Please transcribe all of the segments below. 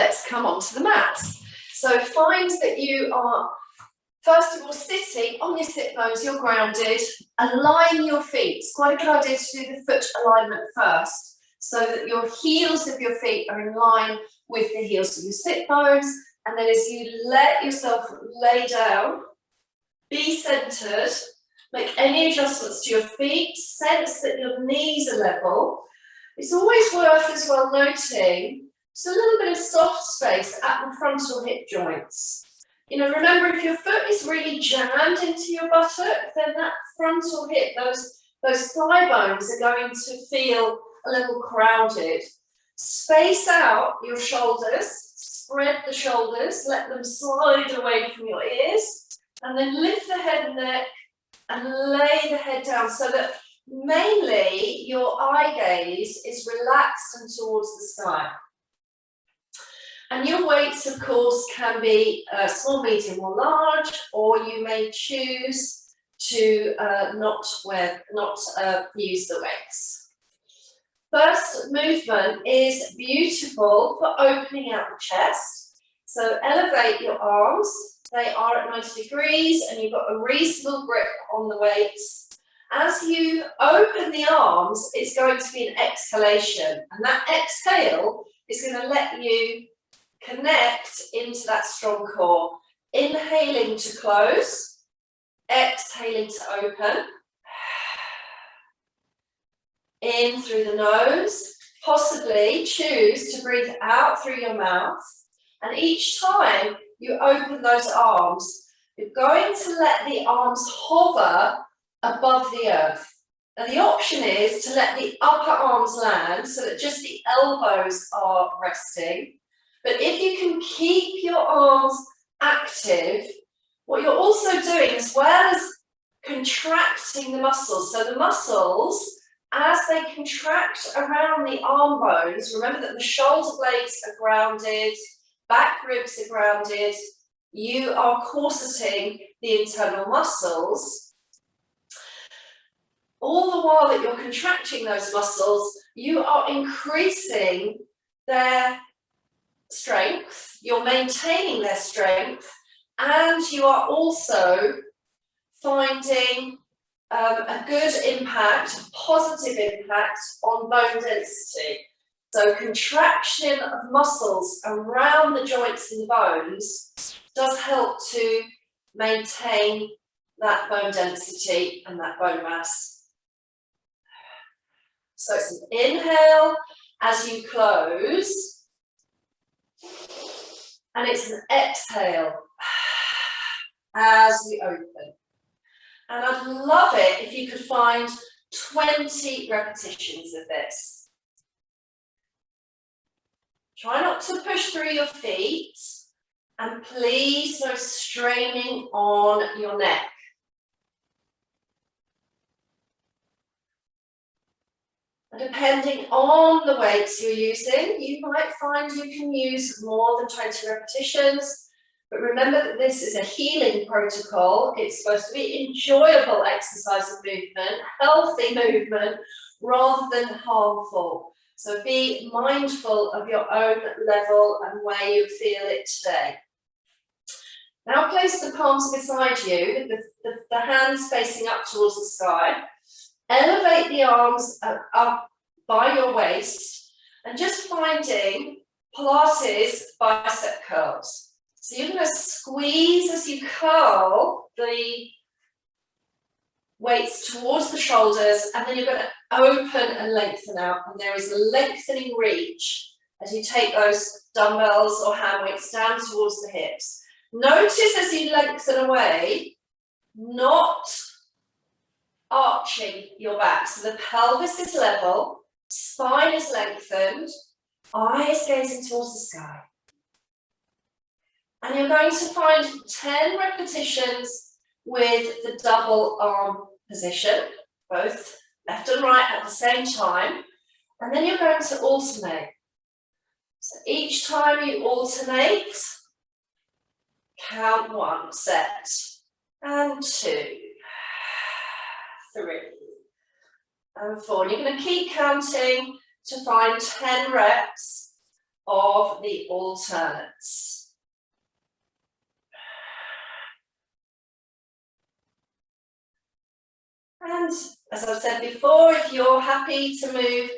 let's come onto the mats. So find that you are, first of all, sitting on your sit bones, you're grounded. Align your feet. It's quite a good idea to do the foot alignment first, so that your heels of your feet are in line with the heels of your sit bones. And then as you let yourself lay down, be centered, make any adjustments to your feet, sense that your knees are level. It's always worth as well noting just a little bit of soft space at the frontal hip joints. You know, remember, if your foot is really jammed into your buttock, then that frontal hip, those thigh bones are going to feel a little crowded. Space out your shoulders, spread the shoulders, let them slide away from your ears, and then lift the head and neck and lay the head down so that mainly your eye gaze is relaxed and towards the sky. And your weights, of course, can be small, medium or large, or you may choose to not use the weights. First movement is beautiful for opening out the chest. So elevate your arms. They are at 90 degrees and you've got a reasonable grip on the weights. As you open the arms, it's going to be an exhalation. And that exhale is going to let you connect into that strong core. Inhaling to close, exhaling to open. In through the nose, possibly choose to breathe out through your mouth. And each time you open those arms, you're going to let the arms hover above the earth. And the option is to let the upper arms land so that just the elbows are resting. But if you can keep your arms active, what you're also doing, as well as contracting the muscles, so the muscles, as they contract around the arm bones, remember that the shoulder blades are grounded, back ribs are grounded, you are corseting the internal muscles. All the while that you're contracting those muscles, you are increasing their strength, you're maintaining their strength, and you are also finding a good impact, a positive impact on bone density. So contraction of muscles around the joints and the bones does help to maintain that bone density and that bone mass. So it's an inhale as you close, and it's an exhale as we open. And I'd love it if you could find 20 repetitions of this. Try not to push through your feet, and please no straining on your neck. And depending on the weights you're using, you might find you can use more than 20 repetitions. But remember that this is a healing protocol. It's supposed to be enjoyable exercise and movement, healthy movement, rather than harmful. So be mindful of your own level and where you feel it today. Now place the palms beside you, the hands facing up towards the sky. Elevate the arms up by your waist and just finding Pilates bicep curls. So you're going to squeeze as you curl the weights towards the shoulders, and then you're going to open and lengthen out. And there is a lengthening reach as you take those dumbbells or hand weights down towards the hips. Notice as you lengthen away, not arching your back. So the pelvis is level, spine is lengthened, eyes gazing towards the sky. And you're going to find 10 repetitions with the double arm position, both left and right at the same time. And then you're going to alternate. So each time you alternate, count 1 set, and 2, 3, and 4. And you're going to keep counting to find 10 reps of the alternates. And as I've said before, if you're happy to move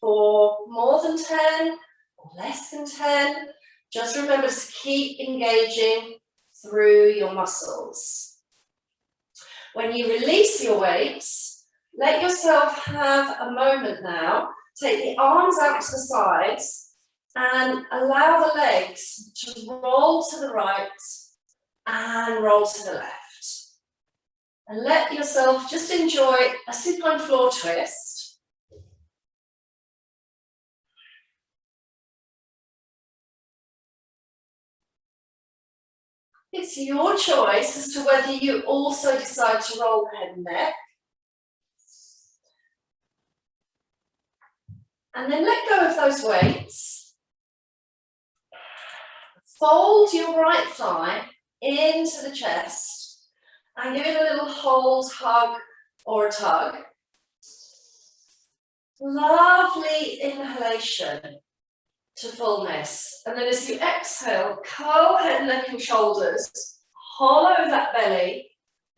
for more than 10 or less than 10, just remember to keep engaging through your muscles. When you release your weights, let yourself have a moment now. Take the arms out to the sides and allow the legs to roll to the right and roll to the left. And let yourself just enjoy a supine floor twist. It's your choice as to whether you also decide to roll the head and neck. And then let go of those weights. Fold your right thigh into the chest and give it a little hold, hug, or a tug. Lovely inhalation to fullness. And then as you exhale, curl head, neck, and shoulders, hollow that belly,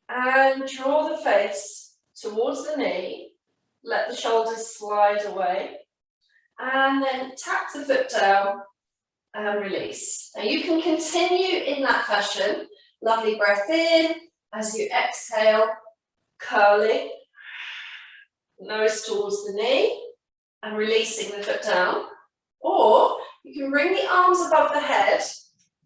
and draw the face towards the knee. Let the shoulders slide away. And then tap the foot down and release. Now you can continue in that fashion. Lovely breath in as you exhale, curling, nose towards the knee and releasing the foot down. Or you can bring the arms above the head,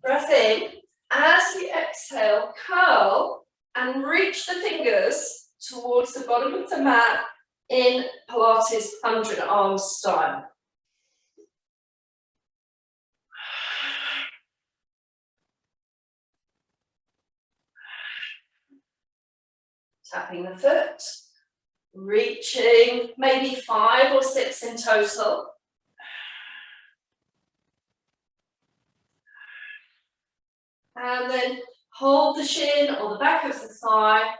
breath in, as you exhale, curl and reach the fingers towards the bottom of the mat in Pilates 100 arms style. Tapping the foot, reaching maybe 5 or 6 in total. And then hold the shin or the back of the thigh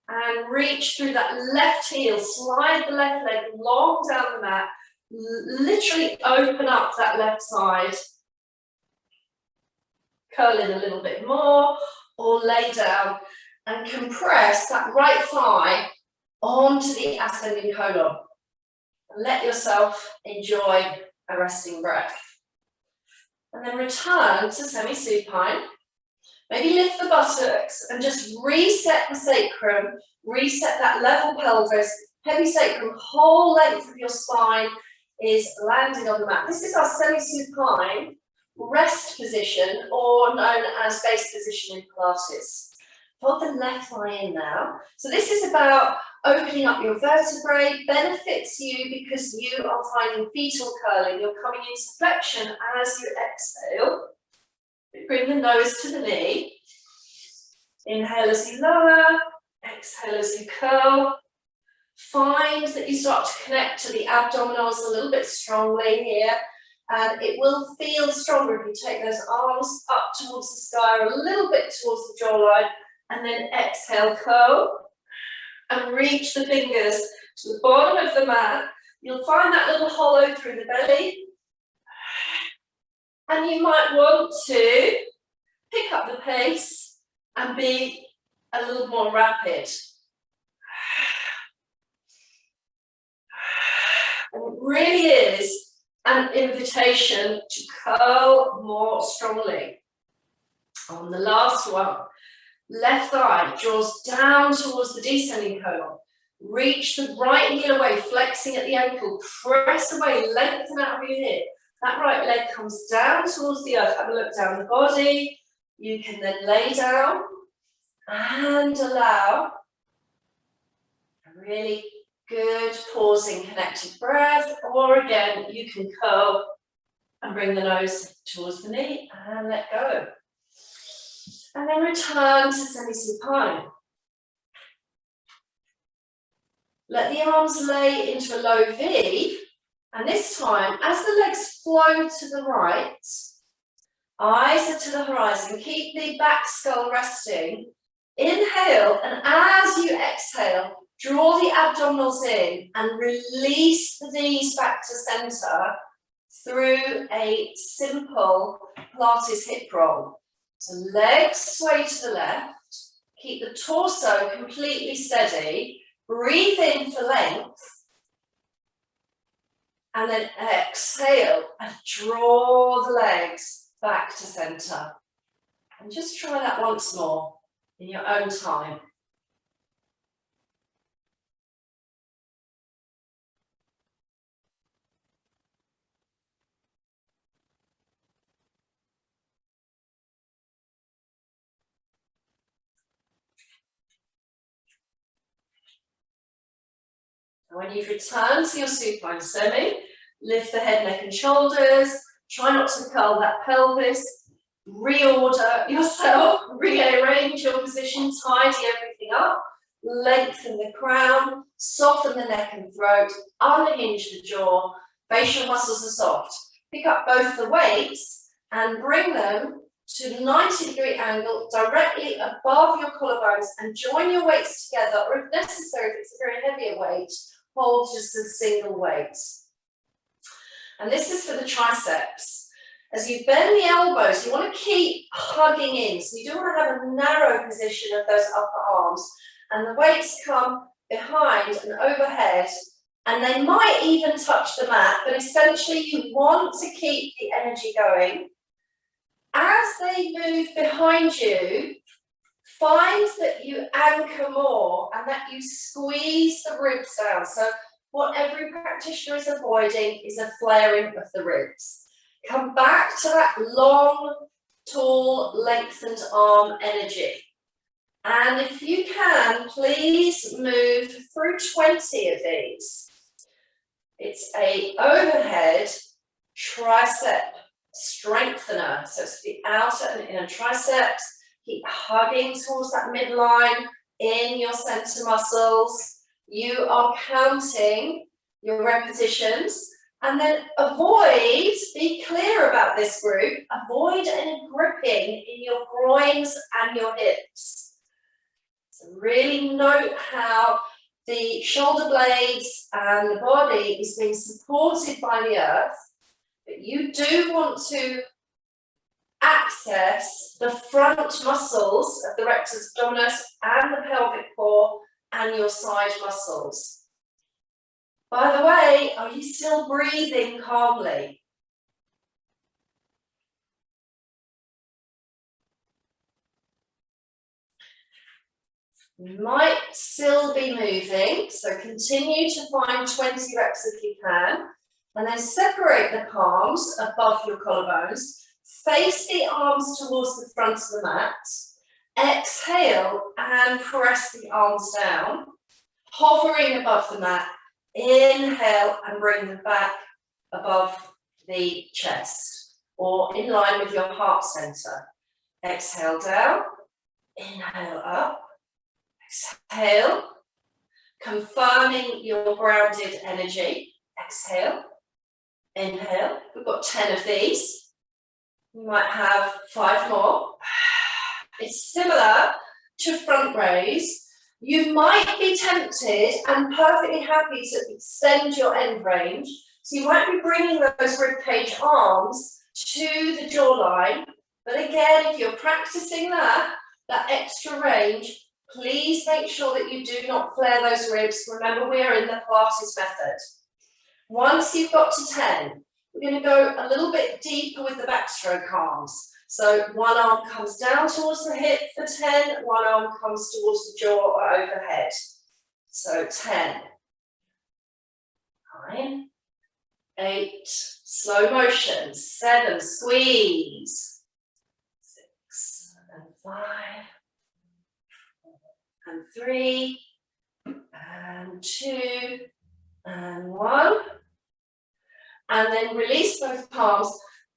and reach through that left heel, slide the left leg long down the mat, literally open up that left side. Curl in a little bit more or lay down and compress that right thigh onto the ascending colon. Let yourself enjoy a resting breath. And then return to semi-supine. Maybe lift the buttocks and just reset the sacrum, reset that level pelvis, heavy sacrum, whole length of your spine is landing on the mat. This is our semi-supine rest position, or known as base position in Pilates. Hold the left thigh in now. So this is about opening up your vertebrae, benefits you because you are finding fetal curling. You're coming into flexion as you exhale. Bring the nose to the knee. Inhale as you lower, exhale as you curl. Find that you start to connect to the abdominals a little bit strongly here. And it will feel stronger if you take those arms up towards the sky or a little bit towards the jawline. And then exhale, curl. And reach the fingers to the bottom of the mat. You'll find that little hollow through the belly. And you might want to pick up the pace and be a little more rapid. And it really is an invitation to curl more strongly. On the last one, left thigh draws down towards the descending colon. Reach the right heel away, flexing at the ankle. Press away, lengthen out of your hip. That right leg comes down towards the earth. Have a look down the body. You can then lay down and allow a really good pausing connected breath. Or again, you can curl and bring the nose towards the knee and let go. And then return to semi-supine. Let the arms lay into a low V. And this time, as the legs flow to the right, eyes are to the horizon, keep the back skull resting. Inhale, and as you exhale, draw the abdominals in and release the knees back to center. through a simple Pilates hip roll. So legs sway to the left, keep the torso completely steady, breathe in for length, and then exhale and draw the legs back to center. And just try that once more in your own time. And when you've returned to your supine semi, lift the head, neck and shoulders. Try not to curl that pelvis. Reorder yourself, rearrange your position, tidy everything up. Lengthen the crown, soften the neck and throat, unhinge the jaw. Facial muscles are soft. Pick up both the weights and bring them to 90-degree angle directly above your collarbones and join your weights together, or if necessary, if it's a very heavier weight, hold just a single weight. And this is for the triceps. As you bend the elbows, you want to keep hugging in. So you do want to have a narrow position of those upper arms. And the weights come behind and overhead, and they might even touch the mat, but essentially you want to keep the energy going. As they move behind you, find that you anchor more and that you squeeze the ribs down. So what every practitioner is avoiding is a flaring of the ribs. Come back to that long, tall, lengthened arm energy. And if you can, please move through 20 of these. It's an overhead tricep strengthener. So it's the outer and inner triceps. Keep hugging towards that midline in your center muscles. You are counting your repetitions. And then avoid, be clear about this group, avoid any gripping in your groins and your hips. So really note how the shoulder blades and the body is being supported by the earth, but you do want to access the front muscles of the rectus abdominis and the pelvic core and your side muscles. By the way, are you still breathing calmly? You might still be moving, so continue to find 20 reps if you can, and then separate the palms above your collarbones, face the arms towards the front of the mat, exhale and press the arms down, hovering above the mat. Inhale and bring them back above the chest or in line with your heart center. Exhale down, inhale up, exhale, confirming your grounded energy. Exhale, inhale. We've got 10 of these. You might have 5 more. It's similar to front raise. You might be tempted and perfectly happy to extend your end range. So you might be bringing those ribcage arms to the jawline. But again, if you're practicing that extra range, please make sure that you do not flare those ribs. Remember, we are in the Pilates method. Once you've got to 10, we're going to go a little bit deeper with the backstroke arms. So one arm comes down towards the hip for 10, one arm comes towards the jaw or overhead. So 10, 9, 8, slow motion, 7, squeeze, 6 and 5, and 3, and 2, and 1. And then release both palms.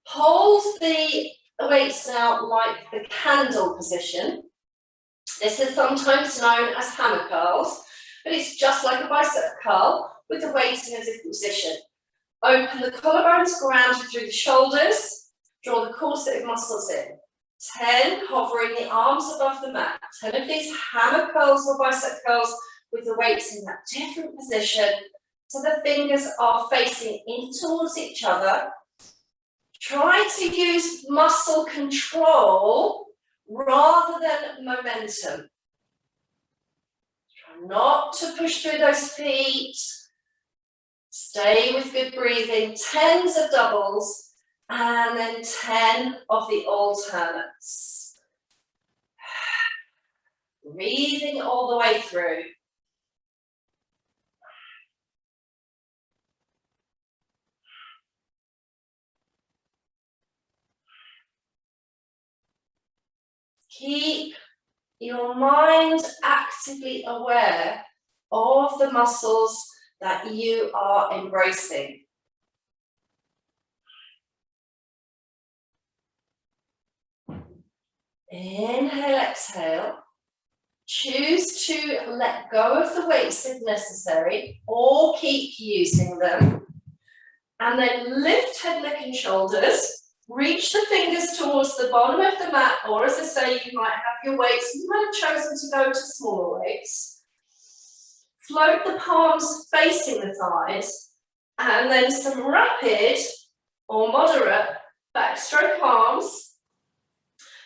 Hold the weights now like the candle position. This is sometimes known as hammer curls, but it's just like a bicep curl with the weights in a different position. Open the collarbones, grounded through the shoulders, draw the corset muscles in. 10, hovering the arms above the mat. 10 of these hammer curls or bicep curls with the weights in that different position. So the fingers are facing in towards each other. Try to use muscle control rather than momentum. Try not to push through those feet. Stay with good breathing, 10s of doubles, and then 10 of the alternates. Breathing all the way through. Keep your mind actively aware of the muscles that you are embracing. Inhale, exhale. Choose to let go of the weights if necessary, or keep using them. And then lift head, neck and shoulders. Reach the fingers towards the bottom of the mat, or as I say, you might have your weights. You might have chosen to go to smaller weights. Float the palms facing the thighs, and then some rapid or moderate backstroke arms,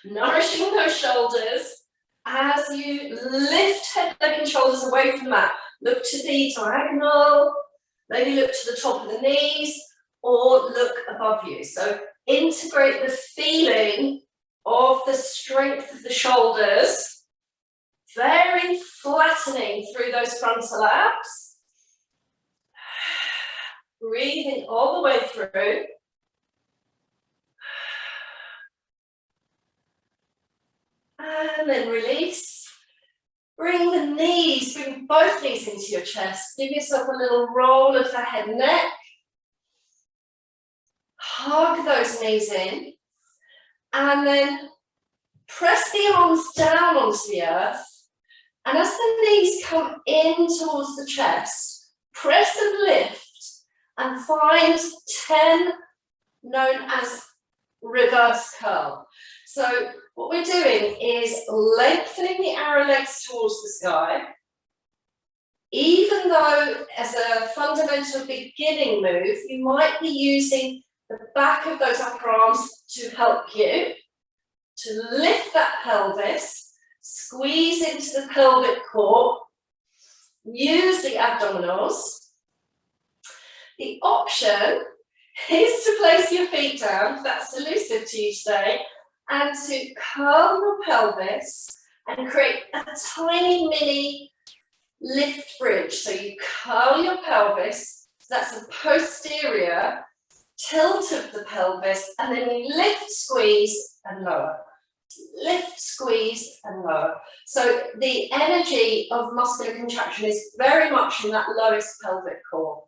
nourishing those shoulders as you lift head, neck and shoulders away from the mat. Look to the diagonal, maybe look to the top of the knees, or look above you. So integrate the feeling of the strength of the shoulders, very flattening through those frontal abs. Breathing all the way through. And then release. Bring the knees, bring both knees into your chest. Give yourself a little roll of the head and neck. Hug those knees in. And then press the arms down onto the earth. And as the knees come in towards the chest, press and lift and find 10 known as reverse curl. So what we're doing is lengthening the arrow legs towards the sky. Even though as a fundamental beginning move, you might be using the back of those upper arms to help you to lift that pelvis, squeeze into the pelvic core, use the abdominals. The option is to place your feet down, if that's elusive to you today, and to curl your pelvis and create a tiny mini lift bridge. So you curl your pelvis, so that's a posterior tilt of the pelvis, and then you lift, squeeze, and lower. Lift, squeeze, and lower. So the energy of muscular contraction is very much in that lowest pelvic core.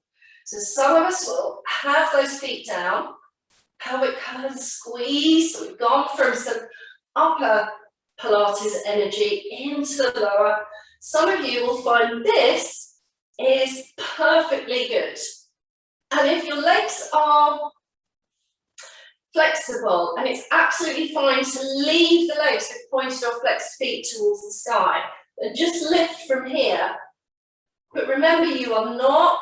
So some of us will have those feet down, pelvic curve, squeeze. So we've gone from some upper Pilates energy into the lower. Some of you will find this is perfectly good. And if your legs are flexible, and it's absolutely fine to leave the legs with pointed or flexed feet towards the sky, and just lift from here. But remember, you are not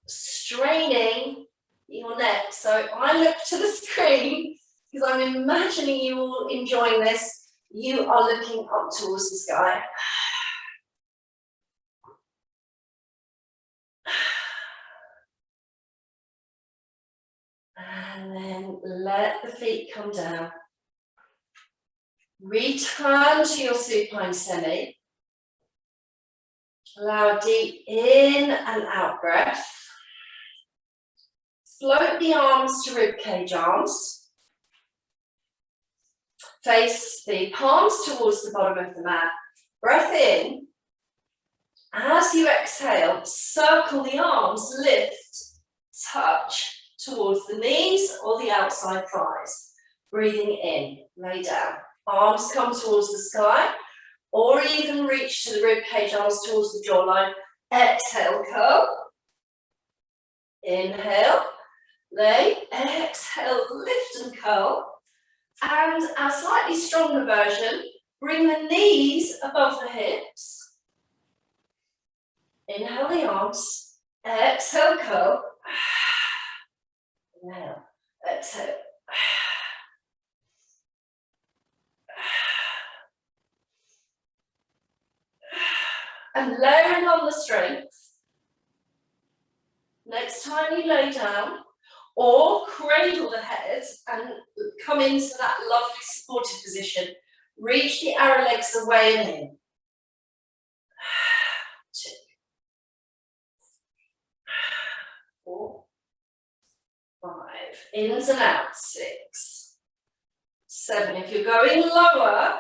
straining your neck. So I look to the screen because I'm imagining you all enjoying this. You are looking up towards the sky. And then let the feet come down. Return to your supine semi. Allow a deep in and out breath. Float the arms to ribcage arms. Face the palms towards the bottom of the mat. Breath in. As you exhale, circle the arms, lift, touch towards the knees or the outside thighs. Breathing in, lay down. Arms come towards the sky, or even reach to the ribcage, arms towards the jawline. Exhale, curl. Inhale, lay. Exhale, lift and curl. And a slightly stronger version, bring the knees above the hips. Inhale the arms. Exhale, curl. Inhale, exhale, And layering on the strength. Next time you lay down, or cradle the head and come into that lovely supported position. Reach the arrow legs away and in. 2, 4, 5. Ins and out. 6, 7. If you're going lower,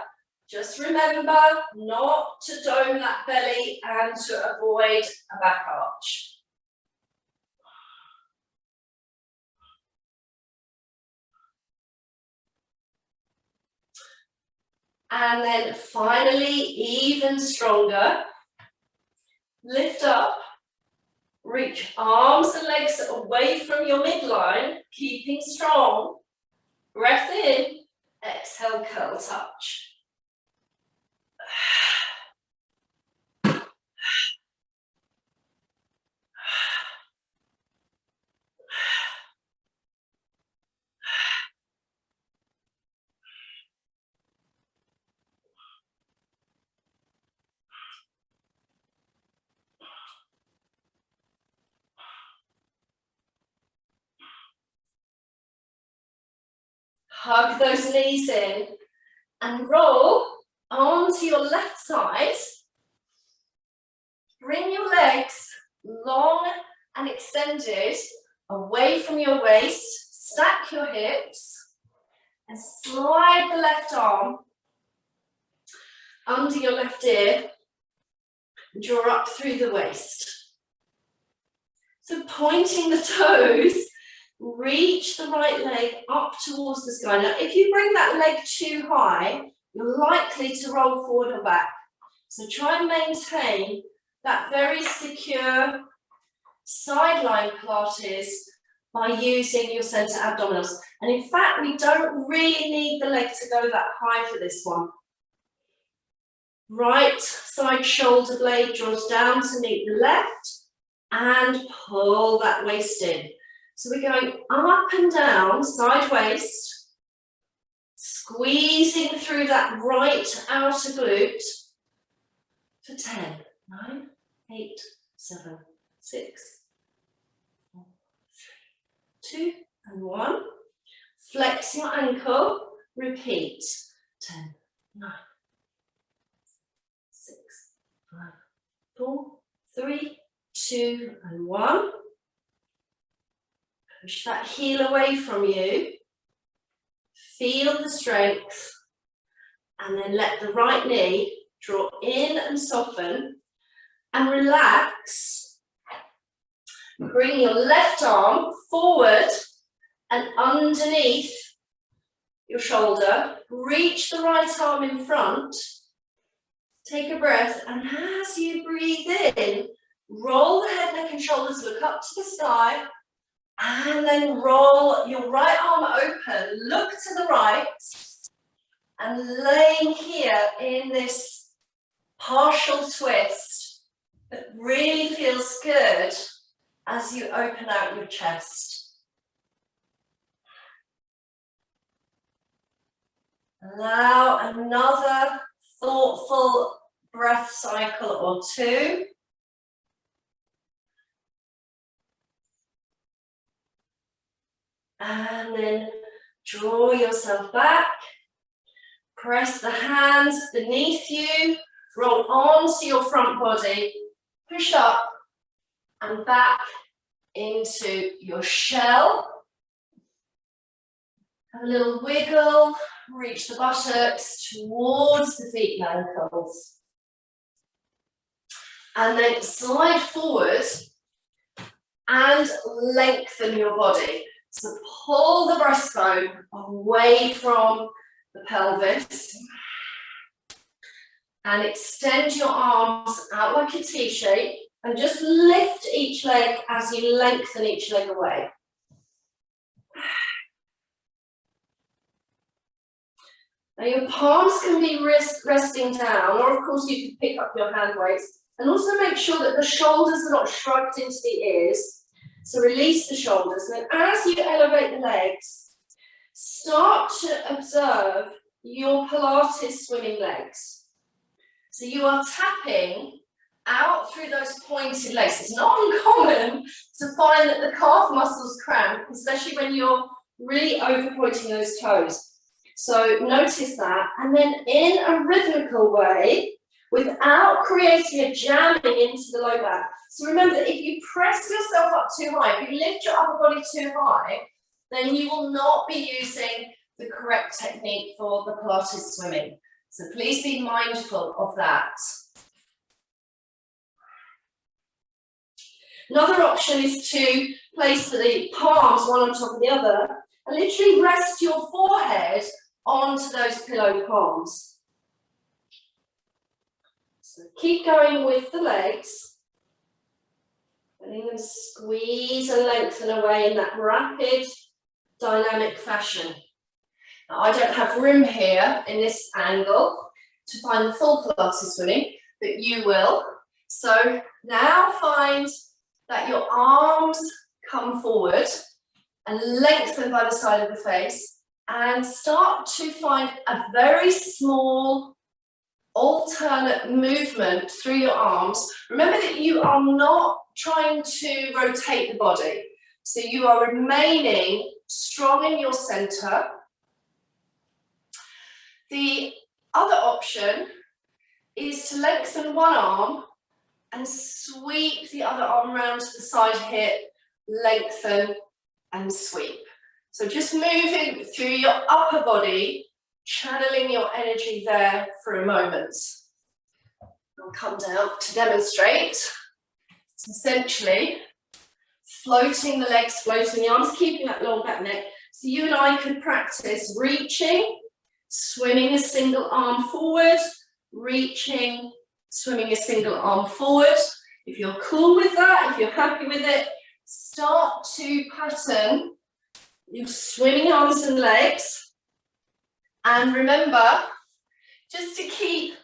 just remember not to dome that belly and to avoid a back arch. And then finally, even stronger. Lift up, reach arms and legs away from your midline, keeping strong. Breath in, exhale, curl touch. Hug those knees in and roll onto your left side. Bring your legs long and extended away from your waist. Stack your hips and slide the left arm under your left ear. Draw up through the waist. So pointing the toes, reach the right leg up towards the sky. Now, if you bring that leg too high, you're likely to roll forward or back. So try and maintain that very secure sideline Pilates by using your center abdominals. And in fact, we don't really need the leg to go that high for this one. Right side shoulder blade draws down to meet the left and pull that waist in. So we're going up and down, side waist, squeezing through that right outer glute for 10, 9, 8, 7, 6, 4, 3, 2, and 1. Flex your ankle, repeat. 10, 9, 6, 5, 4, 3, 2, and 1. Push that heel away from you. Feel the strength. And then let the right knee draw in and soften. And relax. Bring your left arm forward and underneath your shoulder. Reach the right arm in front. Take a breath, and as you breathe in, roll the head, neck, and shoulders, look up to the sky, and then roll your right arm open, look to the right, and laying here in this partial twist that really feels good as you open out your chest. Allow another thoughtful breath cycle or two. And then draw yourself back. Press the hands beneath you. Roll onto your front body. Push up and back into your shell. Have a little wiggle. Reach the buttocks towards the feet and ankles. And then slide forward and lengthen your body. So pull the breastbone away from the pelvis and extend your arms out like a T shape and just lift each leg as you lengthen each leg away. Now your palms can be resting down, or of course you can pick up your hand weights, and also make sure that the shoulders are not shrugged into the ears. So release the shoulders, and then as you elevate the legs, start to observe your Pilates swimming legs. So you are tapping out through those pointed legs. It's not uncommon to find that the calf muscles cramp, especially when you're really over pointing those toes. So notice that, and then in a rhythmical way, without creating a jamming into the low back. So remember that if you press yourself up too high, if you lift your upper body too high, then you will not be using the correct technique for the Pilates swimming. So please be mindful of that. Another option is to place the palms one on top of the other and literally rest your forehead onto those pillow palms. So keep going with the legs, letting them squeeze and lengthen away in that rapid, dynamic fashion. Now, I don't have room here in this angle to find the full Pilates swimming, but you will. So now find that your arms come forward and lengthen by the side of the face, and start to find a very small alternate movement through your arms. Remember that you are not trying to rotate the body. So you are remaining strong in your center. The other option is to lengthen one arm and sweep the other arm around to the side hip, lengthen and sweep. So just moving through your upper body, channeling your energy there for a moment. I'll come down to demonstrate. It's essentially floating the legs, floating the arms, keeping that long back neck. So you and I could practice reaching, swimming a single arm forward, reaching, swimming a single arm forward. If you're cool with that, if you're happy with it, start to pattern your swimming arms and legs. And remember, just to keep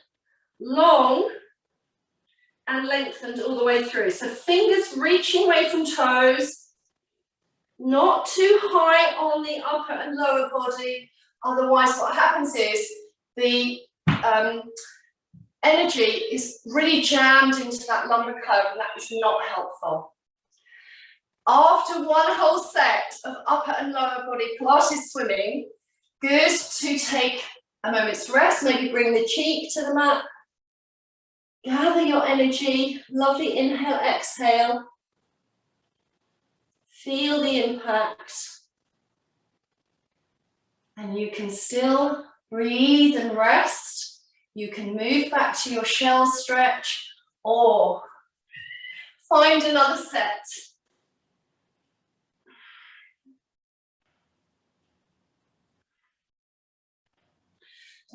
long and lengthened all the way through. So fingers reaching away from toes, not too high on the upper and lower body. Otherwise, what happens is the energy is really jammed into that lumbar curve, and that is not helpful. After one whole set of upper and lower body Pilates swimming, good to take a moment's rest, maybe bring the cheek to the mat, gather your energy, lovely inhale, exhale, feel the impact, and you can still breathe and rest. You can move back to your shell stretch or find another set.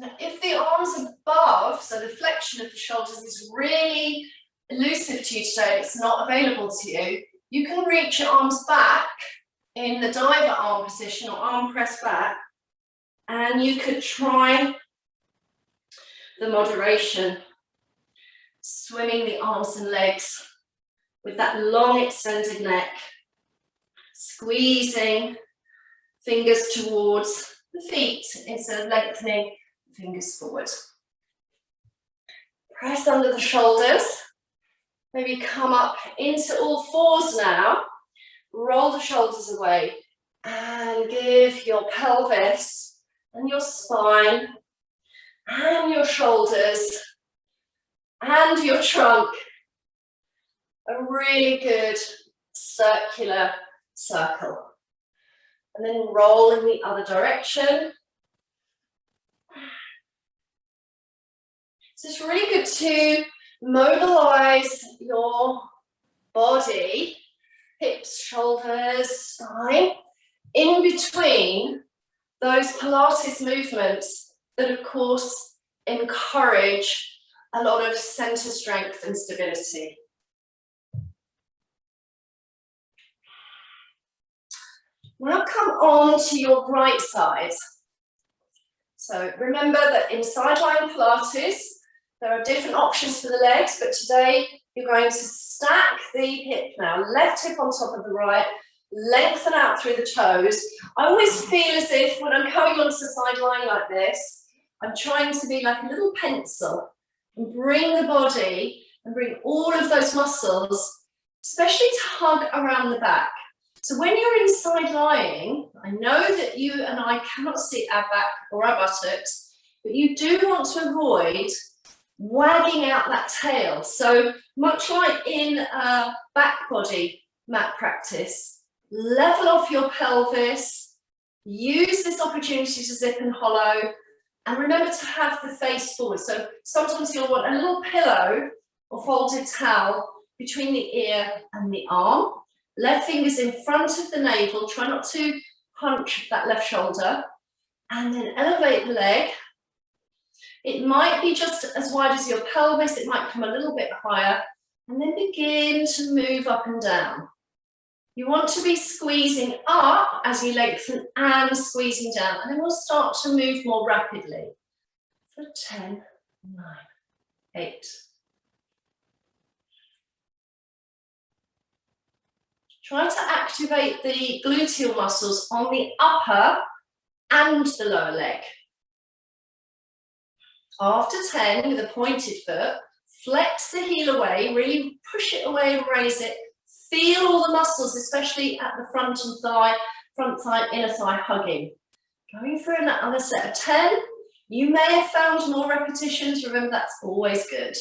Now, if the arms above, so the flexion of the shoulders is really elusive to you today, it's not available to you, you can reach your arms back in the diver arm position or arm press back, and you could try the moderation, swimming the arms and legs with that long extended neck, squeezing fingers towards the feet instead of lengthening fingers forward. Press under the shoulders. Maybe come up into all fours now. Roll the shoulders away and give your pelvis and your spine and your shoulders and your trunk a really good circular circle. And then roll in the other direction. So it's really good to mobilize your body, hips, shoulders, spine, in between those Pilates movements that, of course, encourage a lot of center strength and stability. Now come on to your right side. So remember that in Sidelying Pilates, there are different options for the legs, but today you're going to stack the hip now. Left hip on top of the right, lengthen out through the toes. I always feel as if when I'm coming onto the side line like this, I'm trying to be like a little pencil and bring the body and bring all of those muscles, especially to hug around the back. So when you're in side lying, I know that you and I cannot see our back or our buttocks, but you do want to avoid wagging out that tail. So much like in back body mat practice, level off your pelvis, use this opportunity to zip and hollow, and remember to have the face forward. So sometimes you'll want a little pillow or folded towel between the ear and the arm. Left finger's in front of the navel, try not to hunch that left shoulder, and then elevate the leg. It might be just as wide as your pelvis, it might come a little bit higher, and then begin to move up and down. You want to be squeezing up as you lengthen and squeezing down, and then we'll start to move more rapidly. For 10, 9, 8. Try to activate the gluteal muscles on the upper and the lower leg. After 10, with a pointed foot, flex the heel away, really push it away and raise it. Feel all the muscles, especially at the front and thigh, front thigh, inner thigh hugging. Going for another set of 10. You may have found more repetitions. Remember, that's always good.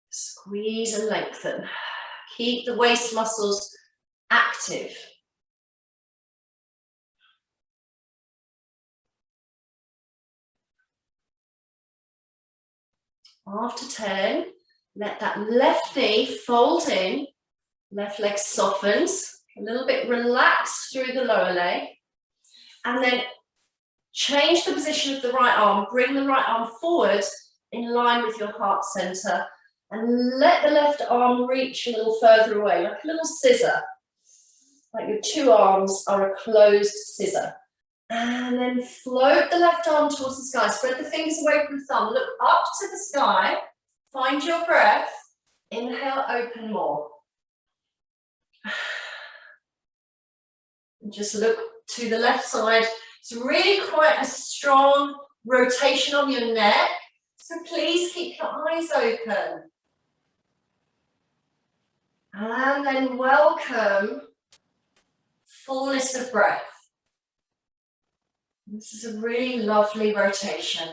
Squeeze and lengthen. Keep the waist muscles active. After 10, let that left knee fold in, left leg softens, a little bit relaxed through the lower leg, and then change the position of the right arm, bring the right arm forward in line with your heart center, and let the left arm reach a little further away, like a little scissor, like your two arms are a closed scissor. And then float the left arm towards the sky. Spread the fingers away from the thumb. Look up to the sky. Find your breath. Inhale, open more. And just look to the left side. It's really quite a strong rotation on your neck. So please keep your eyes open. And then welcome fullness of breath. This is a really lovely rotation.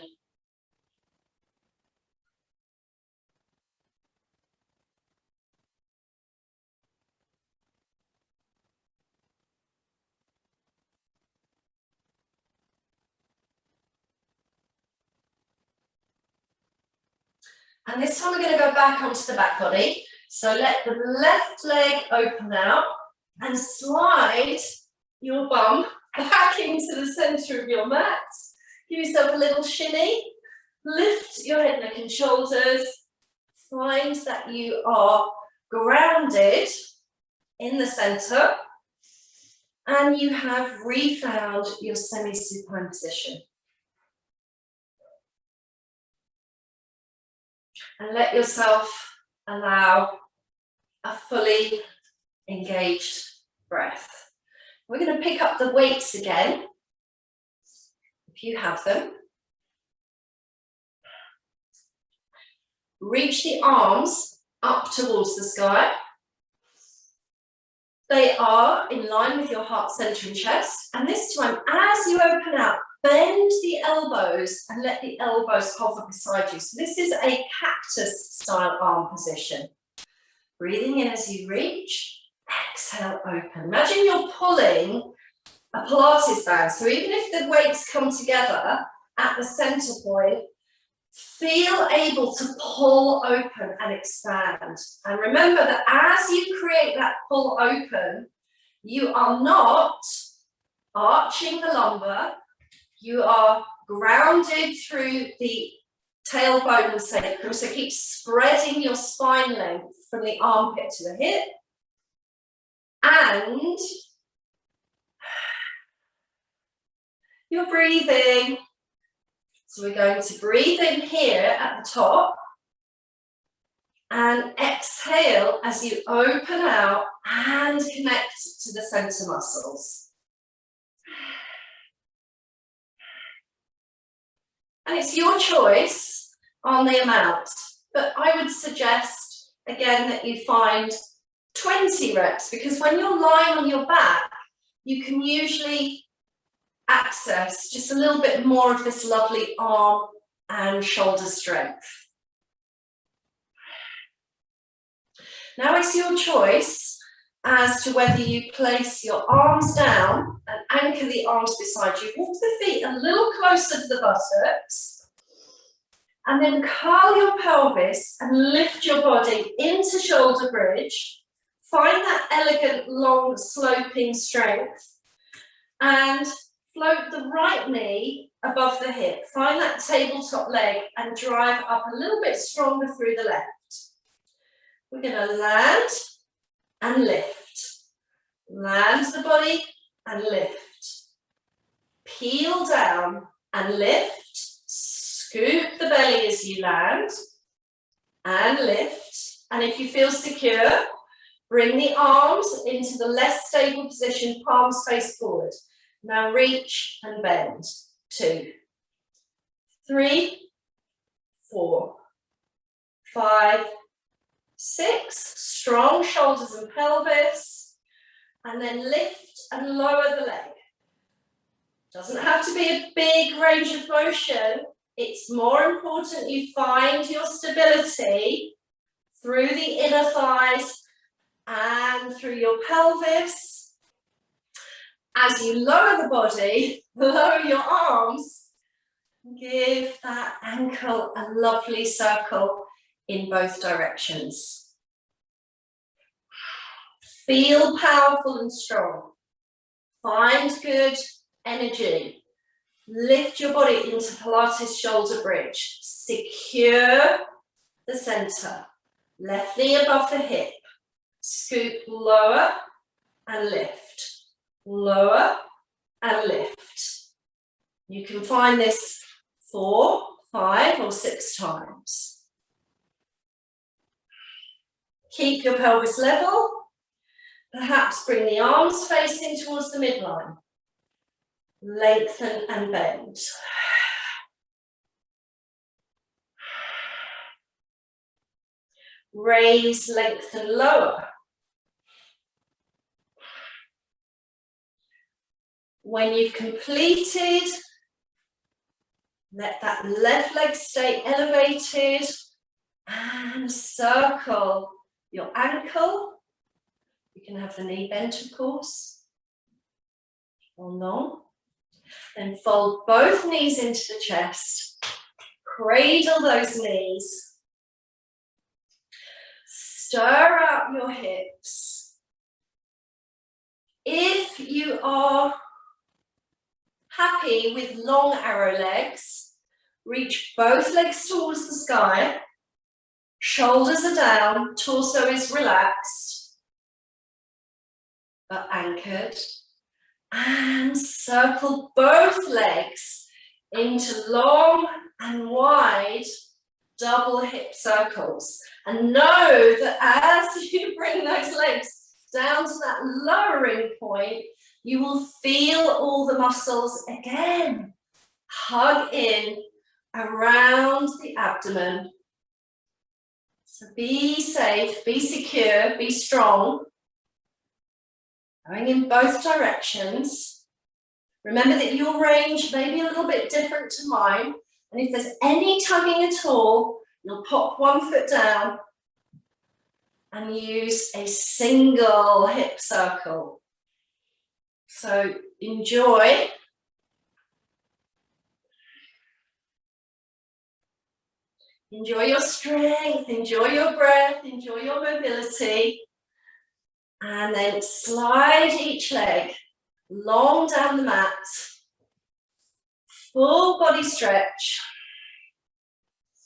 And this time we're going to go back onto the back body. So let the left leg open out and slide your bum back into the center of your mat. Give yourself a little shimmy. Lift your head, neck and shoulders. Find that you are grounded in the center and you have refound your semi-supine position. And let yourself allow a fully engaged breath. We're going to pick up the weights again, if you have them. Reach the arms up towards the sky. They are in line with your heart center and chest. And this time, as you open out, bend the elbows and let the elbows hover beside you. So this is a cactus style arm position. Breathing in as you reach. Exhale, open. Imagine you're pulling a Pilates band. So even if the weights come together at the center point, feel able to pull open and expand. And remember that as you create that pull open, you are not arching the lumbar. You are grounded through the tailbone and sacrum. So keep spreading your spine length from the armpit to the hip. And you're breathing. So we're going to breathe in here at the top. And exhale as you open out and connect to the center muscles. And it's your choice on the amount, but I would suggest, again, that you find 20 reps, because when you're lying on your back, you can usually access just a little bit more of this lovely arm and shoulder strength. Now it's your choice as to whether you place your arms down and anchor the arms beside you. Walk the feet a little closer to the buttocks, and then curl your pelvis and lift your body into shoulder bridge. Find that elegant, long, sloping strength, and float the right knee above the hip. Find that tabletop leg and drive up a little bit stronger through the left. We're going to land and lift. Land the body and lift. Peel down and lift. Scoop the belly as you land and lift. And if you feel secure, bring the arms into the less stable position, palms face forward. Now reach and bend. 2, 3, 4, 5, 6. Strong shoulders and pelvis. And then lift and lower the leg. Doesn't have to be a big range of motion. It's more important you find your stability through the inner thighs and through your pelvis. As you lower the body, lower your arms, give that ankle a lovely circle in both directions. Feel powerful and strong. Find good energy. Lift your body into Pilates shoulder bridge. Secure the center. Left knee above the hip. Scoop lower and lift. Lower and lift. You can find this 4, 5, or 6 times. Keep your pelvis level. Perhaps bring the arms facing towards the midline. Lengthen and bend. Raise, lengthen, lower. When you've completed, let that left leg stay elevated and circle your ankle. You can have the knee bent, of course, or not. Then fold both knees into the chest. Cradle those knees. Stir out your hips. If you are happy with long arrow legs, reach both legs towards the sky. Shoulders are down, torso is relaxed, but anchored. And circle both legs into long and wide double hip circles. And know that as you bring those legs down to that lowering point, you will feel all the muscles again hug in around the abdomen. So be safe, be secure, be strong. Going in both directions. Remember that your range may be a little bit different to mine. And if there's any tugging at all, you'll pop one foot down and use a single hip circle. So enjoy. Enjoy your strength, enjoy your breath, enjoy your mobility. And then slide each leg long down the mat. Full body stretch.